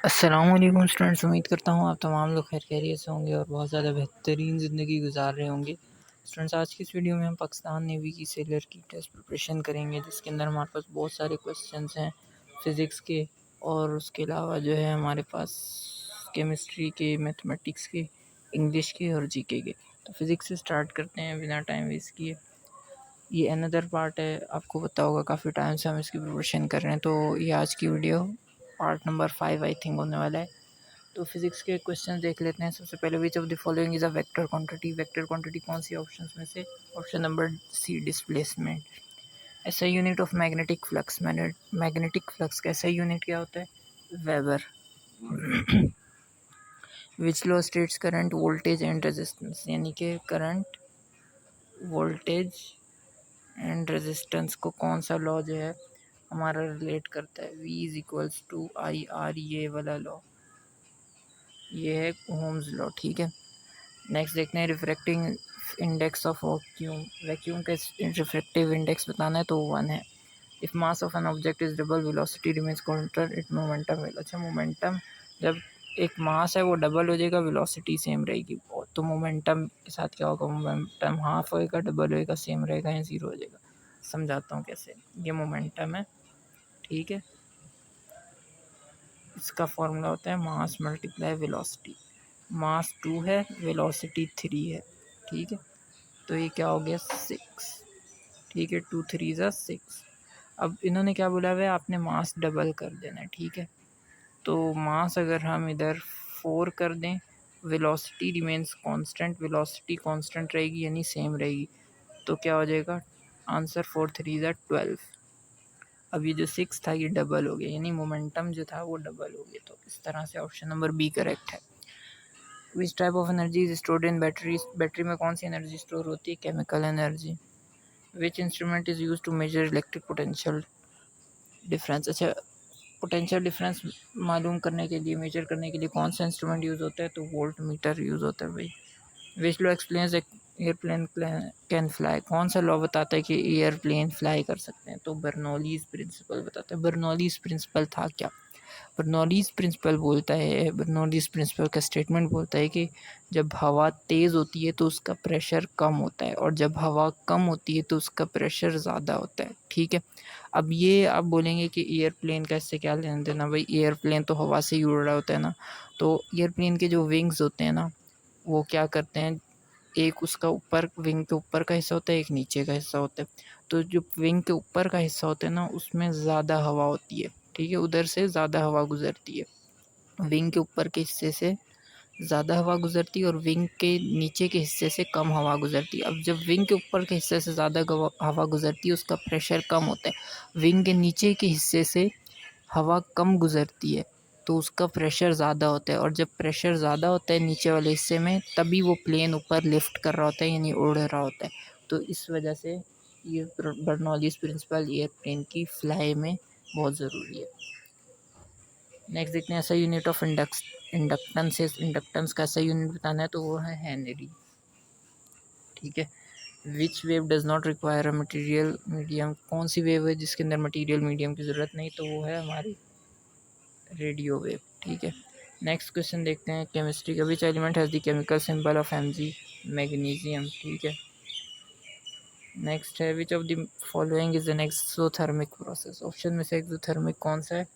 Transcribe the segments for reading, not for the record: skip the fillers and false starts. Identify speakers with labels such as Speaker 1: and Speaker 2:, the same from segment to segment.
Speaker 1: अस्सलामुअलैकुम स्टूडेंट्स, उम्मीद करता हूँ आप तमाम लोग खैर खैरियत से होंगे और बहुत ज़्यादा बेहतरीन ज़िंदगी गुजार रहे होंगे। स्टूडेंट्स, आज की इस वीडियो में हम पाकिस्तान नेवी की सेलर की टेस्ट प्रिपरेशन करेंगे, जिसके अंदर हमारे पास बहुत सारे क्वेश्चंस हैं फ़िज़िक्स के, और उसके अलावा जो है हमारे पास केमिस्ट्री के, मैथमेटिक्स के, इंग्लिश के और जीके के। तो फ़िज़िक्स से स्टार्ट करते हैं बिना टाइम वेस्ट किए। ये अनदर पार्ट है, आपको पता होगा काफ़ी टाइम से हम इसकी प्रिपरेशन कर रहे हैं, तो ये आज की video part number 5 I think होने वाला है। तो फिजिक्स के क्वेश्चन देख लेते हैं। सबसे पहले, which of the following is a vector quantity. Vector quantity कौन सी ऑप्शंस में से? Option number C, displacement. ऐसा unit of magnetic flux. Magnetic flux का ऐसा यूनिट क्या होता है? Weber. Which law states current, voltage and resistance, यानी कि करंट, वोल्टेज एंड रेजिस्टेंस को कौन सा लॉ जो है हमारा रिलेट करता है? V is equals to I R, ये वाला लॉ, ये है ओम्स लॉ। ठीक है, नेक्स्ट देखते हैं refracting index of vacuum. Vacuum का रिफ्रैक्टिव इंडेक्स बताना है तो 1 है। If mass of an object is double, velocity remains constant, it momentum है। अच्छा, मोमेंटम जब एक मास है वो डबल हो जाएगा, वेलोसिटी सेम रहेगी, तो मोमेंटम के साथ क्या होगा? मोमेंटम हाफ होएगा, डबल होएगा, सेम रहेगा या ज़ीरो हो जाएगा। समझाता हूँ कैसे। ये मोमेंटम है, ठीक है। इसका फॉर्मूला होता है मास मल्टीप्लाई वेलोसिटी। मास 2 है, वेलोसिटी 3 है, ठीक है। तो ये क्या हो गया? 6, ठीक है। 2 3 ज़ा 6। अब इन्होंने क्या बोला है? आपने मास डबल कर देना है, ठीक है। तो मास अगर हम इधर 4 कर दें, velocity remains constant, velocity constant रहेगी यानी सेम रहेगी, तो क्या हो जाएगा? आंसर 4 3 ज़ा 12। अब ये जो 6 था ये डबल हो गया, यानी मोमेंटम जो था वो डबल हो गया। तो इस तरह से ऑप्शन नंबर बी करेक्ट है। Which type of energy is stored in battery. Battery में कौन सी एनर्जी स्टोर होती है? Chemical energy. Which instrument is use to measure electric potential difference. अच्छा, पोटेंशियल डिफरेंस मालूम करने के लिए, मेजर करने के लिए कौन सा इंस्ट्रूमेंट यूज़ होता है? तो वोल्ट मीटर यूज़ होता है भाई। Which law explains airplane can fly. कौन सा लॉ बताता है कि एयरप्लेन फ्लाई कर सकते हैं? तो बर्नौलीज प्रिंसिपल बताता है। बर्नौलीज प्रिंसिपल था क्या? बर्नौलीज प्रिंसिपल बोलता है, बर्नौलीज प्रिंसिपल का स्टेटमेंट बोलता है कि जब हवा तेज़ होती है तो उसका प्रेशर कम होता है, और जब हवा कम होती है तो उसका प्रेशर ज़्यादा होता है, ठीक है। अब ये आप बोलेंगे कि एयरप्लेन का इससे क्या लेना देना? भाई, एयरप्लेन तो हवा से ही उड़ रहा होता है ना। तो एयरप्लेन के जो विंग्स होते हैं ना, वो क्या करते हैं? एक उसका ऊपर, विंग के ऊपर का हिस्सा होता है, एक नीचे का हिस्सा होता है। तो जो विंग के ऊपर का हिस्सा होता है ना, उसमें ज़्यादा हवा होती है, ठीक है, उधर से ज़्यादा हवा गुजरती है। विंग के ऊपर के हिस्से से ज़्यादा हवा गुजरती है और विंग के नीचे के हिस्से से कम हवा गुजरती है। अब जब विंग के ऊपर के हिस्से से ज़्यादा हवा गुजरती है, उसका प्रेशर कम होता है। विंग के नीचे के हिस्से से हवा कम गुजरती है तो उसका प्रेशर ज़्यादा होता है, और जब प्रेशर ज़्यादा होता है नीचे वाले हिस्से में, तभी वो प्लेन ऊपर लिफ्ट कर रहा होता है, यानी उड़ रहा होता है। तो इस वजह से ये बर्नौलीज प्रिंसिपल एयरप्लेन की फ्लाई में बहुत ज़रूरी है। नेक्स्ट देखते हैं, ऐसा यूनिट ऑफ इंडक्टेंस है। इंडक्टेंस का ऐसा यूनिट बताना है तो वो है हेनरी, ठीक है। Which wave does not require a material medium. कौन सी वेव है जिसके अंदर मटीरियल मीडियम की ज़रूरत नहीं? तो वो है हमारी रेडियो वेव, ठीक है। नेक्स्ट क्वेश्चन देखते हैं केमिस्ट्री का। Which element has the chemical symbol of Mg? Magnesium, ठीक है। नेक्स्ट है, which of the following is an exothermic process. Option में से एक्सोथर्मिक कौन सा है?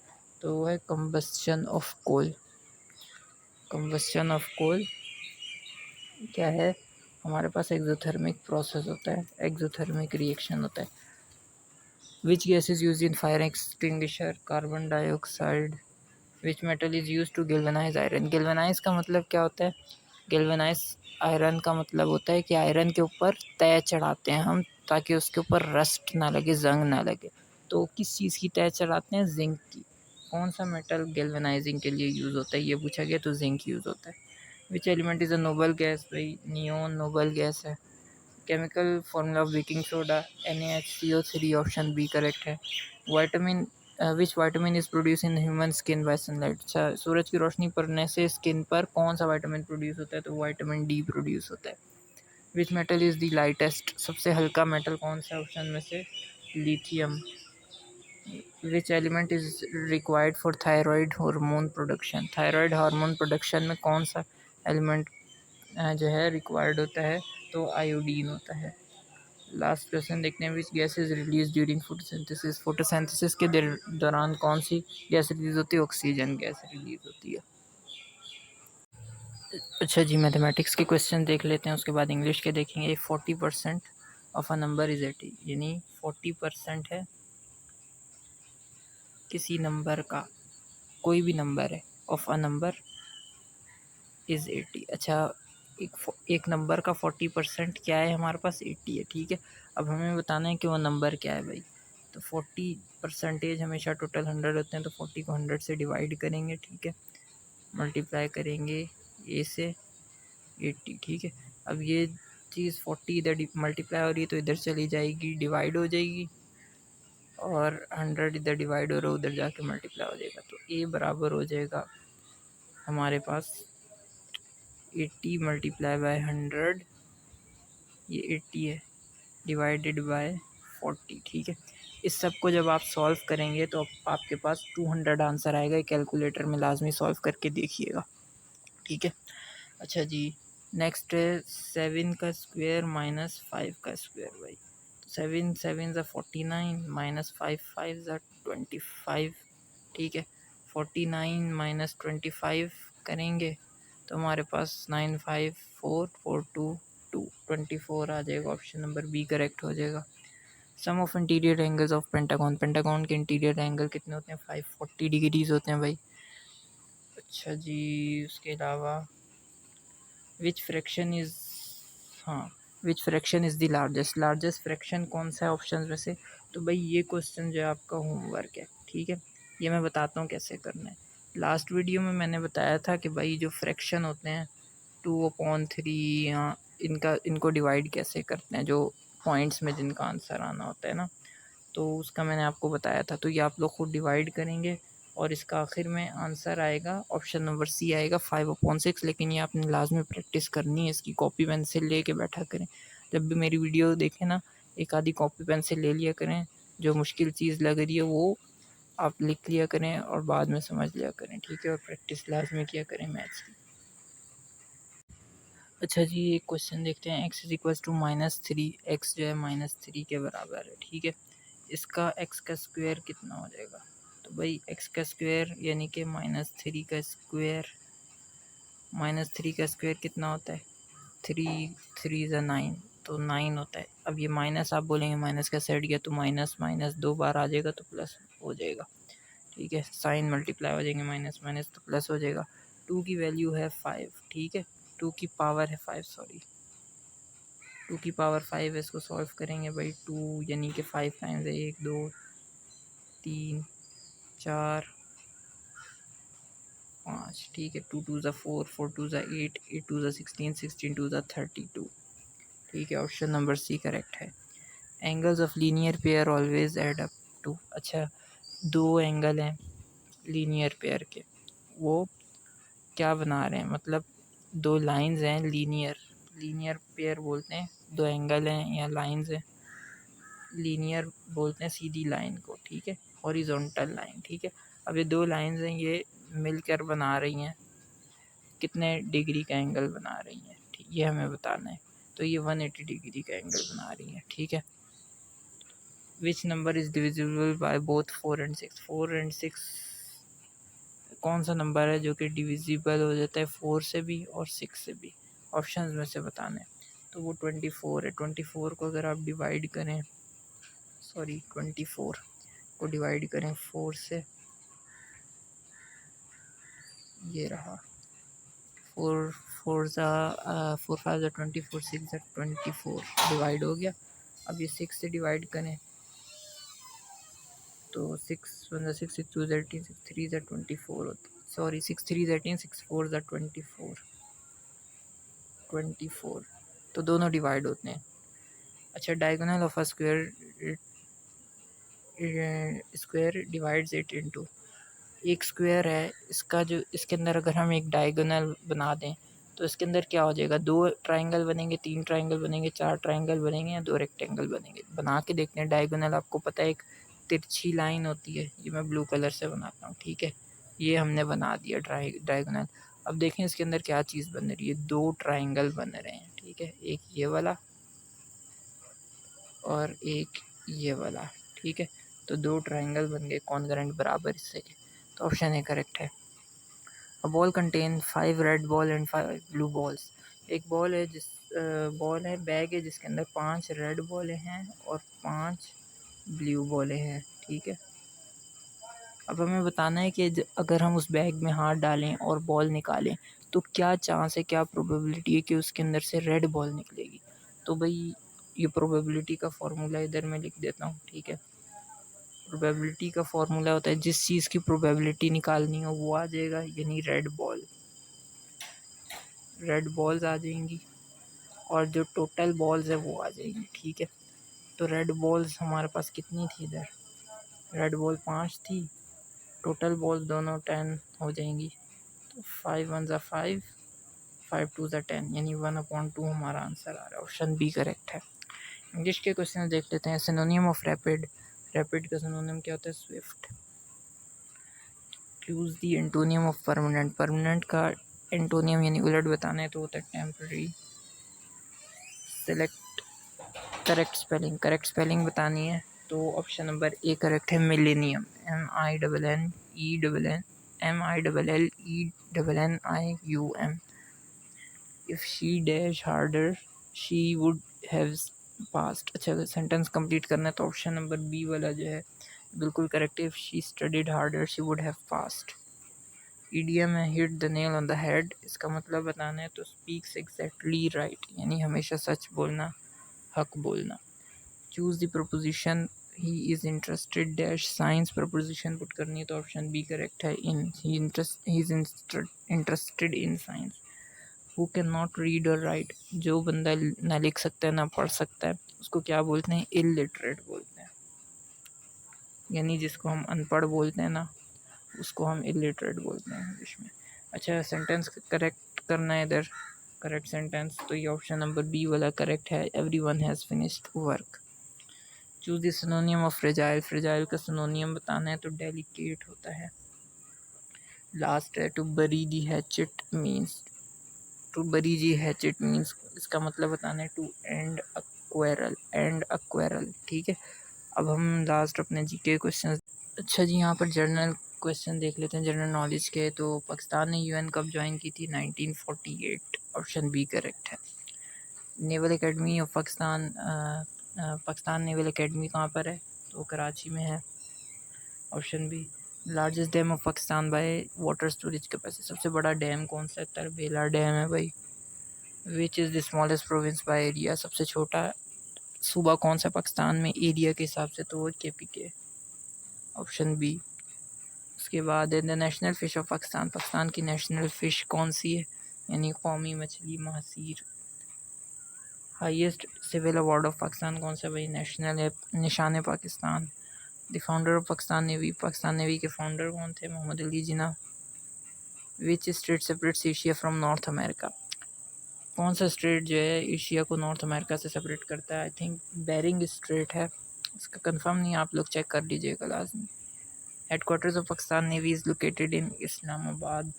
Speaker 1: तो वो है combustion of coal. Combustion of coal क्या है? हमारे पास एक्सोथर्मिक प्रोसेस होता है, एक्सोथर्मिक रिएक्शन होता है। Which gas is use in fire extinguisher? Carbon dioxide. Which metal is use to galvanize iron? Galvanize का मतलब क्या होता है? गेल्वेनाइज आयरन का मतलब होता है कि आयरन के ऊपर तय चढ़ाते हैं हम, ताकि उसके ऊपर रस्ट ना लगे, जंग ना लगे। तो किस चीज़ की तय चढ़ाते हैं? जिंक की। कौन सा मेटल गेल्वेनाइजिंग के लिए यूज़ होता है ये पूछा गया, तो जिंक यूज़ होता है। Which element is a noble gas? भाई, नियोन नोबल गैस है। Chemical formula of baking soda NaHCO3, option B correct है। Vitamin which vitamin is produce in human skin by sunlight? अच्छा, सूरज की रोशनी पड़ने से स्किन पर कौन सा वाइटामिन प्रोड्यूस होता है? तो वाइटामिन डी प्रोड्यूस होता है। विच मेटल इज़ द लाइटेस्ट? सबसे हल्का मेटल कौन सा है ऑप्शन में से? Lithium. Which element is required for thyroid hormone production. Thyroid hormone production में कौन सा एलिमेंट जो है रिक्वायर्ड होता है, तो आयोडीन होता है। लास्ट क्वेश्चन देखते हैं, विच gas is release during photosynthesis. Photosynthesis के दौरान कौन सी गैस रिलीज होती है, ऑक्सीजन गैस रिलीज होती है। अच्छा जी, मैथमेटिक्स के क्वेश्चन देख लेते हैं, उसके बाद इंग्लिश के देखेंगे। 40% ऑफ अ नंबर इज 80, यानी 40% है किसी नंबर का, कोई भी नंबर है, ऑफ अ नंबर इज़ 80। अच्छा, एक नंबर का 40% क्या है, हमारे पास 80 है, ठीक है। अब हमें बताना है कि वो नंबर क्या है भाई। तो 40% हमेशा टोटल 100 होते हैं, तो 40 को 100 से डिवाइड करेंगे, ठीक है, मल्टीप्लाई करेंगे ए से 80, ठीक है। अब ये चीज़ 40 इधर मल्टीप्लाई हो रही है तो इधर चली जाएगी, डिवाइड हो जाएगी, और 100 इधर डिवाइड हो रहा है, उधर जाके मल्टीप्लाई हो जाएगा। तो ए बराबर हो जाएगा हमारे पास 80 मल्टीप्लाई बाय 100, ये 80 है, डिवाइडेड बाय 40, ठीक है। इस सब को जब आप सॉल्व करेंगे तो आपके पास 200 आंसर आएगा। कैलकुलेटर में लाजमी सॉल्व करके देखिएगा, ठीक है। अच्छा जी, नेक्स्ट है 7 का स्क्वायर माइनस 5 का स्क्वायर भाई। तो 7 7 ज़ा 49 माइनस 5 5 ज़ा 25, ठीक है। 49 माइनस 25 करेंगे तो हमारे पास 9 5 4 4 2 2 24 आ जाएगा। ऑप्शन नंबर बी करेक्ट हो जाएगा। Sum of interior angles of pentagon. Pentagon के इंटीरियर एंगल कितने होते हैं, 540 डिग्रीज होते हैं भाई। अच्छा जी, उसके अलावा विच फ्रैक्शन इज़, हाँ, विच fraction is the largest. Largest fraction कौन सा है ऑप्शन में से। तो भाई ये क्वेश्चन जो है आपका होमवर्क है, ठीक है। ये मैं बताता हूँ कैसे करना है। लास्ट वीडियो में मैंने बताया था कि भाई जो फ्रैक्शन होते हैं 2/3, या इनको डिवाइड कैसे करते हैं, जो पॉइंट्स में जिनका आंसर आना होता है ना, तो उसका मैंने आपको बताया था। तो ये आप लोग खुद डिवाइड करेंगे और इसका आखिर में आंसर आएगा, ऑप्शन नंबर सी आएगा 5/6। लेकिन ये आपने लाजमी प्रैक्टिस करनी है, इसकी कॉपी पेंसिल ले के बैठा करें। जब भी मेरी वीडियो देखें ना, एक आधी कॉपी पेंसिल ले लिया करें, जो मुश्किल चीज़ लग रही है वो आप लिख लिया करें और बाद में समझ लिया करें, ठीक है। और प्रैक्टिस लाजमी किया करें मैथ्स की। अच्छा जी, एक क्वेश्चन देखते हैं। x is equals to -3, X जो है -3 के बराबर है, ठीक है। इसका x का स्क्वायर कितना हो जाएगा। तो भाई x का स्क्वायर यानी कि -3 का स्क्वायर, -3 का स्क्वायर कितना होता है, 3 3 ज़ा 9, तो 9 होता है। अब ये माइनस आप बोलेंगे माइनस का सेट गया, तो माइनस माइनस 2 बार आ जाएगा तो प्लस हो जाएगा, ठीक है। साइन मल्टीप्लाई हो जाएंगे, माइनस माइनस तो प्लस हो जाएगा। 2 की वैल्यू है 5, ठीक है, 2 की पावर है 5, सॉरी 2 की पावर 5 है। इसको सॉल्व करेंगे भाई, 2 यानी कि 5 टाइम्स है, 1 2 3 4 5, ठीक है। 2 2 ज़ा 4, 4 2 ज़ा 8, 8 2 ज़ा 16, 16 2 ज़ा 32, ठीक है। ऑप्शन नंबर सी करेक्ट है। Angles of linear pair always add up to. अच्छा, दो एंगल हैं लीनियर पेयर के, वो क्या बना रहे हैं, मतलब दो लाइंस हैं लीनियर, लीनियर पेयर बोलते हैं, दो एंगल हैं या लाइंस हैं, लीनियर बोलते हैं सीधी लाइन को, ठीक है, हॉरिजॉन्टल लाइन, ठीक है। अब ये दो लाइंस हैं, ये मिलकर बना रही हैं कितने डिग्री का एंगल बना रही हैं, ठीक, ये हमें बताना है। तो ये 180 डिग्री का एंगल बना रही हैं, ठीक है। Which number is divisible by both 4 and 6। 4 and 6 कौन सा नंबर है जो कि डिविजिबल हो जाता है 4 से भी और 6 से भी, ऑप्शंस में से बताना है। तो वो 24 है। 24 को अगर आप डिवाइड करें, सॉरी 24 को डिवाइड करें 4 से, ये रहा 4 4 ज़ा 4 5 ज़ा 24, 6 ज़ा 24 डिवाइड हो गया। अब ये 6 से डिवाइड करें तो 6 1 ज़ा 6, 6 2 ज़ा 18, 6 3 ज़ा 24 होता है, सॉरी 6 3 ज़ा 18, 6 4 ज़ा 24, 24 तो दोनों डिवाइड होते हैं। अच्छा, diagonal of a square divides it into. एक स्क्वायर है, इसका जो इसके अंदर अगर हम एक डायगोनल बना दें तो इसके अंदर क्या हो जाएगा, 2 ट्रायंगल बनेंगे, 3 ट्रायंगल बनेंगे, 4 ट्रायंगल बनेंगे या 2 रेक्टेंगल बनेंगे। बना के देखते हैं। डायगोनल आपको पता है एक तिरछी लाइन होती है, ये मैं ब्लू कलर से बनाता हूँ, ठीक है। ये हमने बना दिया डायगोनल। अब देखें इसके अंदर क्या चीज़ बन रही है, 2 ट्राइंगल बन रहे हैं, ठीक है, एक ये वाला और एक ये वाला, ठीक है। तो 2 ट्राइंगल बन गए कॉन्ग्रुएंट बराबर हिस्से के, तो ऑप्शन ए करेक्ट है। A ball contain 5 red ball and 5 blue balls. एक बॉल है बॉल है, बैग है जिसके अंदर 5 रेड बॉलें हैं और 5 ब्लू बॉलें हैं, ठीक है। अब हमें बताना है कि अगर हम उस बैग में हाथ डालें और बॉल निकालें तो क्या चांस है, क्या प्रोबेबिलिटी है कि उसके अंदर से रेड बॉल निकलेगी। तो भाई ये प्रोबेबिलिटी का फार्मूला इधर मैं लिख देता हूँ, ठीक है। प्रोबेबिलिटी का फार्मूला होता है जिस चीज़ की प्रोबेबिलिटी निकालनी हो वो आ जाएगा, यानी रेड बॉल्स आ जाएंगी और जो टोटल बॉल्स है वो आ जाएंगी, ठीक है। तो रेड बॉल्स हमारे पास कितनी थी इधर, रेड बॉल 5 थी, टोटल बॉल्स दोनों 10 हो जाएंगी। तो 5 1 ज़ा 5, 5 2 ज़ा 10, यानी 1/2 हमारा आंसर आ रहा है। ऑप्शन बी करेक्ट है। इंग्लिश के क्वेश्चन देख लेते हैं। सिनोनियम ऑफ रैपिड, रैपिड का सिनोनियम क्या होता है, Swift. Choose the antonym of permanent, permanent का एंटोनियम यानी उलट बताना है तो होता है temporary. Select correct spelling, correct spelling बतानी है तो ऑप्शन नंबर ए करेक्ट है, millennium, MILLENIUM। If she dash harder she would have past. अच्छा सेंटेंस कंप्लीट करना है तो ऑप्शन नंबर बी वाला जो है बिल्कुल करेक्ट है, if she studied harder she would have passed. Idiom है hit the nail on the head, इसका मतलब बताना है तो स्पीक्स एग्जैक्टली राइट, यानी हमेशा सच बोलना, हक बोलना। Choose the preposition he is interested dash science, preposition put करनी है तो ऑप्शन बी करेक्ट है, he is interested in science. Who can not read और राइट, जो बंदा ना लिख सकता है ना पढ़ सकता है उसको क्या बोलते हैं, इलिटरेट बोलते हैं, यानी जिसको हम अनपढ़ बोलते हैं ना उसको हम इलिटरेट बोलते हैं इंग्लिश में। अच्छा सेंटेंस करेक्ट करना है इधर, करेक्ट सेंटेंस तो ये ऑप्शन नंबर बी वाला करेक्ट है, everyone has finished work. Choose the सिनोनियम of fragile, fragile का सिनोनियम बताना है तो डेलिकेट होता है। लास्ट है to bury the hatchet means, to bury ji hatchet means इसका मतलब बताना है टू एंड अ क्वेरल, ठीक है। अब हम लास्ट अपने जीके क्वेश्चन। अच्छा जी यहाँ पर जनरल क्वेश्चन देख लेते हैं, जनरल नॉलेज के। तो पाकिस्तान ने यूएन कब ज्वाइन की थी, 1948, ऑप्शन बी करेक्ट है। Naval academy of Pakistan, Pakistan naval academy कहाँ पर है, तो कराची में है, option B. Largest dam of Pakistan by water storage capacity, सबसे बड़ा डैम कौन सा है, तरबेला डैम है भाई। Which is the smallest province by area, सबसे छोटा सूबा कौन सा पाकिस्तान में एरिया के हिसाब से, तो वो KPK, ऑप्शन बी। उसके बाद the national fish of Pakistan, Pakistan की नेशनल फ़िश कौन सी है, यानी कौमी मछली mahseer. Highest civil award of Pakistan कौन सा भाई, नेशनल है, Nishan Pakistan. The founder of Pakistan navy, Pakistan navy के फाउंडर कौन थे, Mohammad Ali Jinnah. Which state separates Asia from North America, कौन सा स्ट्रेट जो है एशिया को नॉर्थ अमेरिका से सेपरेट करता है, आई थिंक बेरिंग स्ट्रेट है, इसका कंफर्म नहीं, आप लोग चेक कर लीजिएगा लाजमी। Headquarters of Pakistan navy is located in Islamabad.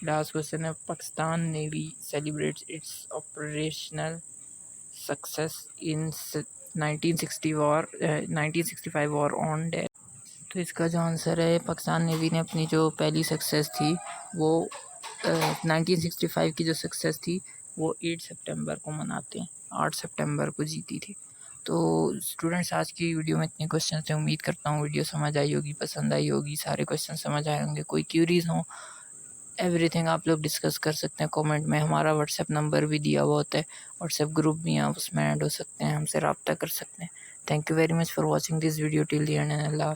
Speaker 1: Last question है, Pakistan navy celebrates its operational success in 1965 war on day. तो इसका जो आंसर है, पाकिस्तान नेवी ने अपनी जो पहली सक्सेस थी वो 1965 की जो सक्सेस थी वो 8 सितंबर को मनाते हैं, 8 सितंबर को जीती थी। तो स्टूडेंट्स आज की वीडियो में इतने क्वेश्चन थे, उम्मीद करता हूँ वीडियो समझ आई होगी, पसंद आई होगी, सारे क्वेश्चन समझ आए होंगे। कोई क्यूरीज हो एवरीथिंग आप लोग डिस्कस कर सकते हैं कमेंट में, हमारा व्हाट्सएप नंबर भी दिया हुआ होता है, व्हाट्सएप ग्रुप भी आप उसमें ऐड हो सकते हैं, हमसे रब्ता कर सकते हैं। Thank you very much for watching this video till the end, Allah.